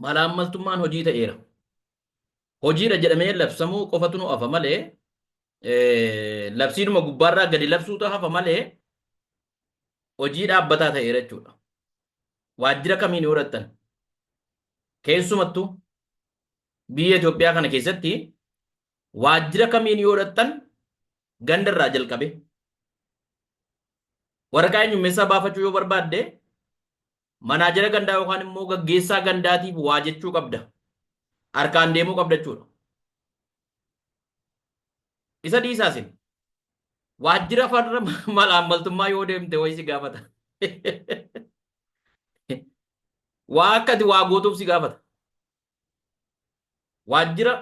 malaammaltummaan hojii ta'eera. Hojiidha jedhamee labsamuu qofatu nu hafa malee labsiinuma gubbaarraa gadi labsuutu hafa malee hojii dhaabbataa ta'eera jechuudha. Waajjira kamiin yoo horattan keessumattuu biyya Itoophiyaa kana keessatti waajjira kamiin yoo horattan gandarraa jalqabe waraqaa eenyummeessaa baafachuu yoo barbaadde manaajara gandaa yookaan immoo gaggeessaa gandaatiif waa jechuu qabda. Harkaan deemuu qabda jechuudha. Isa dhiisaasin waajjira farra malaammaltummaa yoo deemte wayii si gaafata. Waa akkati waa gootuuf si gaafata. Waajjira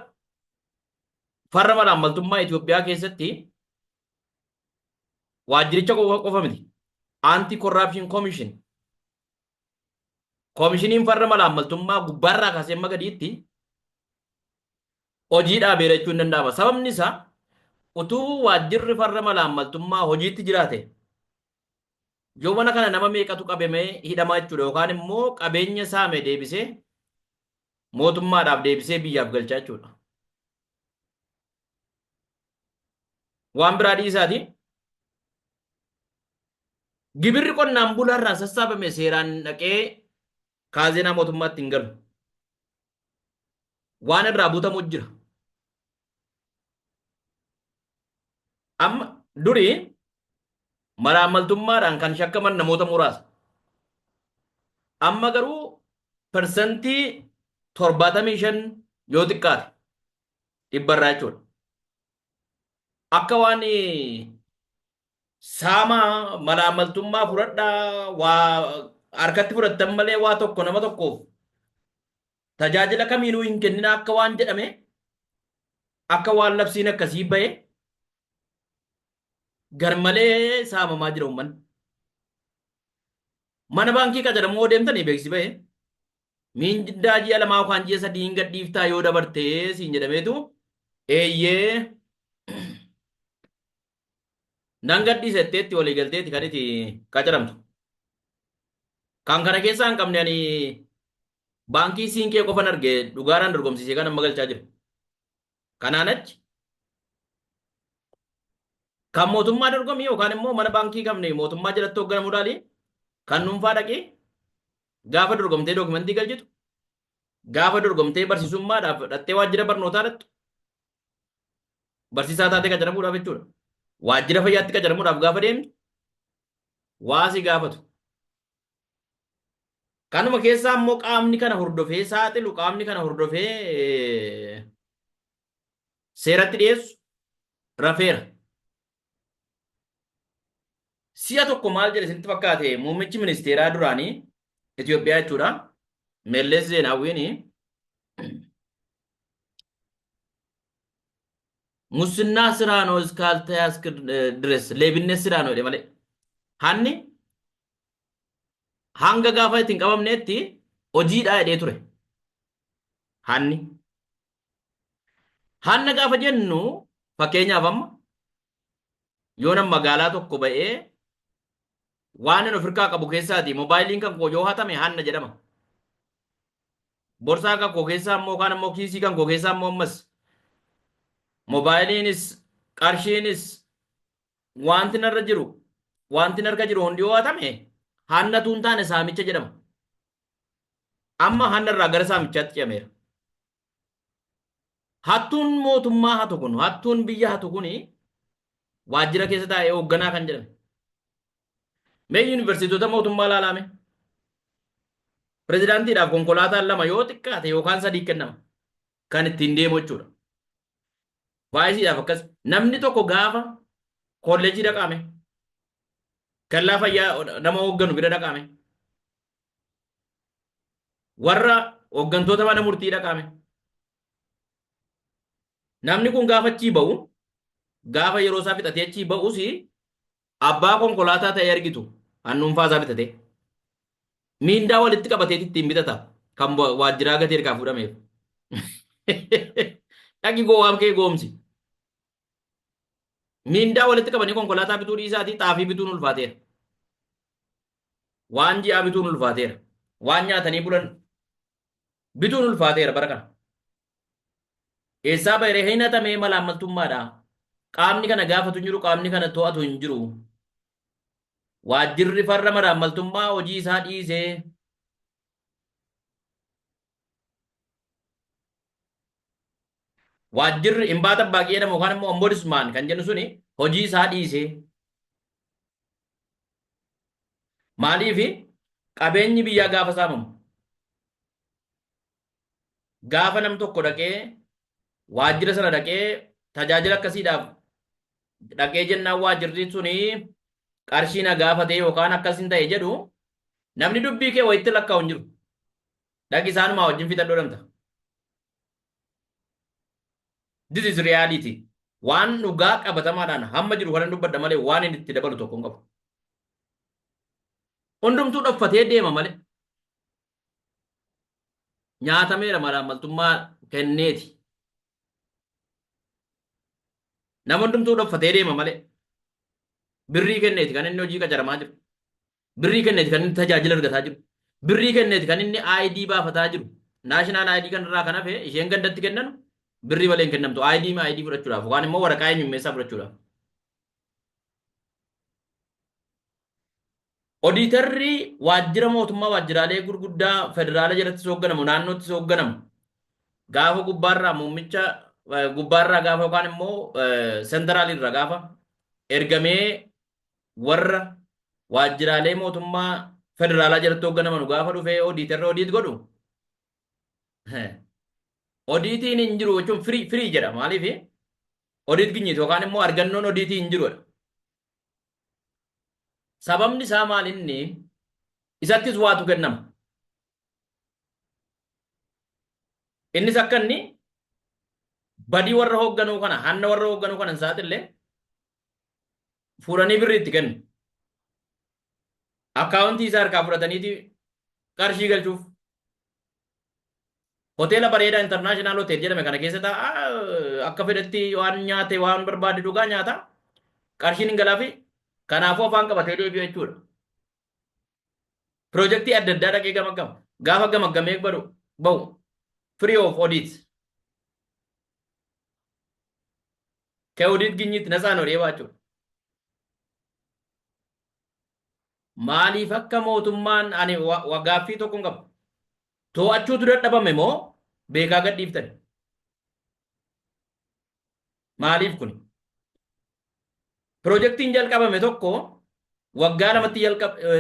farra malaammaltummaa Itoophiyaa keessatti waajjiricha qofa miti. Anti Corruption Commission. Koomishiniin farra malaammaltummaa gubbaarraa kaasee amma gadiitti hojii dhaabeera jechuun ni danda'ama. Sababni isaa utuu waajjirri farra malaammaltummaa hojiitti jiraate yoo mana kana nama meeqatu qabamee hidhamaa jechuudha yookaan immoo qabeenya saame deebisee mootummaadhaaf deebisee biyyaaf galchaa jechuudha. Waan biraa dhiisaati. Gibirri qonnaan bulaarraa sassaabame seeraan dhaqee kaazeenaa mootummaatti hin galu. Waan irraa butamu jira. Amma durii malaammaltummaadhaan kan shakkaman namoota muraasa. Amma garuu persentii 75 yoo xiqqaate dhibbarraa jechuudha. Akka waan saama malaammaltummaa fudhadhaa waa harkatti fudhattan malee waa tokko nama tokkoof tajaajila kamiinuu hin kennina akka waan jedhame akka waan labsiin akkasii ba'e garmalee saamamaa jira uummanni. Mana baankii qacaramuu deemtanii beeksisi ba'e miindaa ji'a lamaa yookaan ji'a sadii hin gadhiiftaa yoo dabartee siin jedhameetu eeyyee nan gadhiisetteetti walii galteetti kan itti qacaramtu. Kan kana keessaa hin qabne ani baankii siinkee qofan arge dhugaadhaan dorgomsiisee kan amma galchaa jiru. Kanaan achi kan mootummaa dorgomii yookaan immoo mana baankii qabne mootummaa jalatti hoogganamuudhaani kan dhuunfaa dhaqee gaafa dorgomtee dookumentii galchitu gaafa dorgomtee barsiisummaadhaaf dhattee waajjira barnootaa dhattu barsiisaa taatee qacaramuudhaaf jechuudha. Waajjira fayyaatti qacaramuudhaaf gaafa deemtu waa si gaafatu. Kanuma keessaa immoo qaamni kana hordofee saaxilu qaamni kana hordofee seeratti dhiyeessu rafeera. Si'a tokko maal jedhe isinitti fakkaate muummichi ministeeraa duraanii Itoophiyaa jechuudha. Mellees Zeenaawwiin ሙስና ስራ ነው እስካልተያዝክ ድረስ ሌብነት ስራ ነው ማለ ሀኒ hanga gaafa ittiin qabamneetti hojiidhaa jedhee ture. Hanna gaafa jennu fakkeenyaaf amma yoo nama magaalaa tokko ba'ee waan inni ofirkaa qabu keessaati moobaayiliin kan koo yoo hatame hanna jedhama. Borsaa kan koo keessaa immoo kaan immoo kiisii kan koo keessaa immoo ammas moobaayiliinis qarshiinis wanti narra jiru wanti narra jiru hundi yoo hatame hanna tuun taane saamicha jedhama. Amma hanna irraa gara saamichaatti ce'ameera. Hattuun mootummaa hatu kun hattuun biyya hatu kun waajjira keessa taa'ee hoogganaa kan jedhame. Mee yuunivarsiitota mootummaa laalame. Pirezidaantiidhaaf konkolaataan lama yoo xiqqaate yookaan sadii kennama. Kan ittiin deemu jechuudha. Vaayisiidhaaf akkas namni tokko gaafa kolleejii dhaqame. Kallaa fayyaa nama hoogganu bira dhaqame. Warra hooggantoota mana murtii dhaqame. Namni kun gaafa achii ba'u gaafa yeroo isaa fixatee achii ba'us abbaa konkolaataa ta'ee argitu hannuunfaa isaa fitatee miindaa walitti qabatee ittiin bitata kan waajjiraa gatee ergaa fuudhameef. Dhaqi goowwaaf kee goomsi. Miindaa walitti qabanii konkolaataa bituu dhiisaatii xaafii bituun ulfaateera. Waan ji'aa bituun ulfaateera. Waan nyaatanii bulan bituun ulfaateera bara kana. Eessaa bahee hin hatamee malaammaltummaadha. Qaamni kana gaafatu hin jiru, qaamni kana to'atu hin jiru. Waajjirri farra malaammaltummaa hojii isaa dhiisee waajjirri imbaata baaqii jedhamu yookaan immoo ombudsman kan jennu suni hojii isaa dhiisee maaliifi qabeenyi biyyaa gaafa saamamu gaafa nam tokko dhaqee waajjira sana dhaqee tajaajila akkasiidhaaf dhaqee jennaan waajjirri suni qarshii na gaafatee yookaan akkasin ta'e jedhu namni dubbii kee wayitti lakkaa'u hin jiru. Dhaqi isaanumaa wajjin fixadhoo dhamta. This is reality. Waan dhugaa qabatamaadhaan hamma jiru kana dubbadha malee waan inni itti dabalu tokko hin qabu. Hundumtuu dhoffatee deema malee. Nyaatameera malaammaltummaa kenneeti. Nama hundumtuu dhoffatee deema malee. Birrii kenneeti kan inni hojii qacaramaa jiru. Birrii kenneeti kan inni tajaajila argataa jiru. Birrii kenneeti kan inni ID baafataa jiru. Naashinaal ID kanarraa kan hafe isheen gandatti kennanu birrii malee hin kennamtu. ID fudhachuudhaaf waan immoo waraqaa eenyummeessaa fudhachuudhaaf. Odiitarri waajjira mootummaa waajjiraalee gurguddaa federaala jalatti hoogganamu naannootti hoogganamu gaafa gubbaarraa muummicha gubbaarraa gaafa yookaan immoo sentraalirra gaafa ergamee warra waajjiraalee mootummaa federaalaa jalatti hoogganaman gaafa dhufee odiitarra odiit godhu odiitiin hin jiru jechuun firii jedha maaliif odiit ginyiti yookaan immoo argannoon odiitii hin jirudha. Sababni isaa maal inni isattis waatu kennama. Innis akka inni badii warra hoogganuu kana hanna warra hoogganuu kana saaxillee fuudhanii birrii itti kennu. Akkaawuntii isaa harkaa fudhataniiti qarshii galchuuf. Hoteela bareedaa intarnaashinaal hotel jedhame kana keessa ta'a akka fedhetti waan nyaate waan barbaade dhugaa nyaata qarshiin hin galaafi. Kanaafuu afaan qabatee deebi'u jechuudha. Piroojeektii adda addaa dhaqee gamaggama. Gaafa gamaggamee bahu free of audit. Kee audit ginyitti nasaan hodhee baachuudha. Maaliif akka mootummaan ani gaaffii tokko hin qabu. To'achuutu dadhabame moo beekaa gadhiiftani? Maaliif kuni? Piroojeektiin jalqabame tokko waggaa lamatti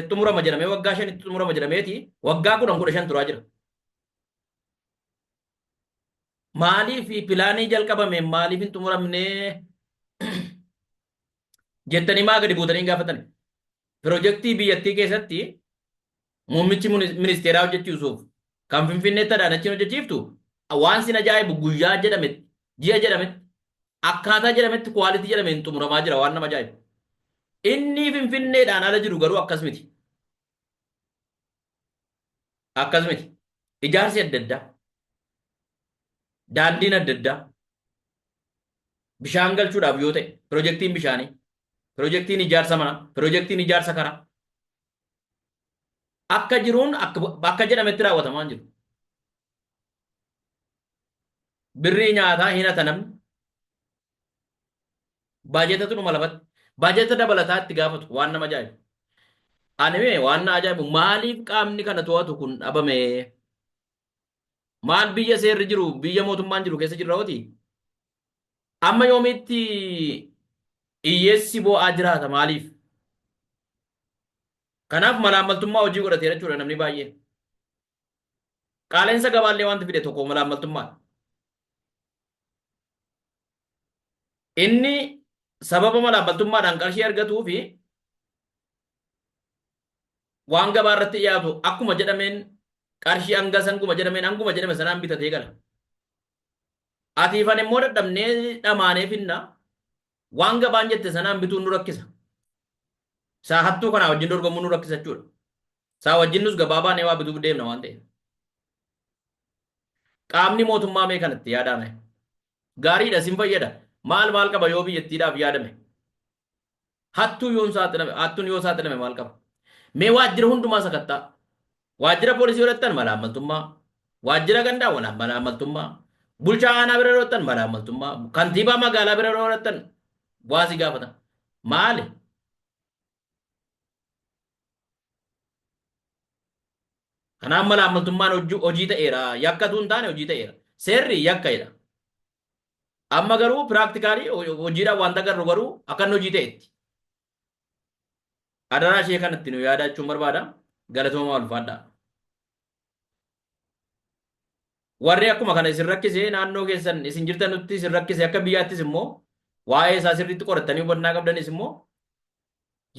xumurama jedhamee waggaa shanitti xumurama jedhameeti waggaa 15 turaa jira. Maaliif pilaanii jalqabame maaliif hin xumuramne jettanii maa gadi buutanii gaafatan? Piroojeektii biyyattii keessatti muummichi ministeeraa hojjechiisuuf kan Finfinneetti Adaanachiin hojjechiiftu waan sin ajaa'ibu guyyaa jedhametti ji'a jedhametti akkaataa jedhametti kwaalitii jedhameen xumuramaa jira waan nama ajaa'ibu. Inni Finfinneedhaan ala jiru garuu akkas miti. Akkas miti. Ijaarsi adda addaa. Daandiin adda addaa. Bishaan galchuudhaaf yoo ta'e piroojeektiin bishaanii, piroojeektiin ijaarsa manaa, piroojeektiin ijaarsa karaa. Akka jiruun akka jedhametti raawwatamaa jiru. Birrii nyaataa hin hata namni. Baajatatu dhuma lafatti. Baajata dabalataa itti gaafatu waan nama ajaa'ibu. Ani waan na ajaa'ibu maaliif qaamni kana to'atu kun dhabame? Maal biyya seerri jiru biyya mootummaan jiru keessa jirra hooti? Amma yoomitti hiyyeessi bo'aa jiraata maaliif? Kanaaf malaammaltummaa hojii godhatee jechuudha namni baay'een. Qaaleensa gabaallee wanti fide tokko malaammaltummaa. Inni sababa malaammaltummaadhaan qarshii argatuu fi waan gabaa irratti dhiyaatu akkuma jedhameen qarshii hangas hanguma jedhame sanaan bitatee gala. Atiifan immoo dadhabnee dhamaanee finna waan gabaan jette sanaan bituun nu rakkisa. Saa hattuu kanaa wajjin dorgomuu nu rakkisa jechuudha. Saa wajjin nus gabaa baanee waa bituuf deemna waan ta'eef. Qaamni mootummaa mee kanatti yaadame. Gaariidha sin fayyada. Maal qaba yoo biyyattiidhaaf yaadame. Hattuun yoo saaxilame maal qaba. Mee waajjira hundumaa sakattaa. Waajjira poolisii godhattan malaammaltummaa. Waajjira gandaa wanaaf malaamaltummaa. Bulchaa aanaa bira roottan malaamaltummaa. Kantiibaa magaalaa bira roottan waasi gaafatan. Maali? Kanaaf malaamaltummaan hojii ta'eera. Yakkatu hin taane hojii ta'eera. Seerri yakka'edha. Amma garuu piraaktikaalii hojiidhaan wanta garuu garuu akkan hojii ta'etti. Adaraa ishee kanatti nu yaadachuun barbaada. Galatooma ulfaadhaa. Warri akkuma kana isin rakkisee naannoo keessan isin jirtanutti isin rakkisee akka biyyaattis immoo waa'ee isaa sirriitti qorattanii hubannaa qabdanis immoo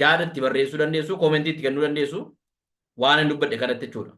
yaada itti barreessuu dandeessu, koomentii itti kennuu dandeessu waan hin dubbadhe kanatti jechuudha.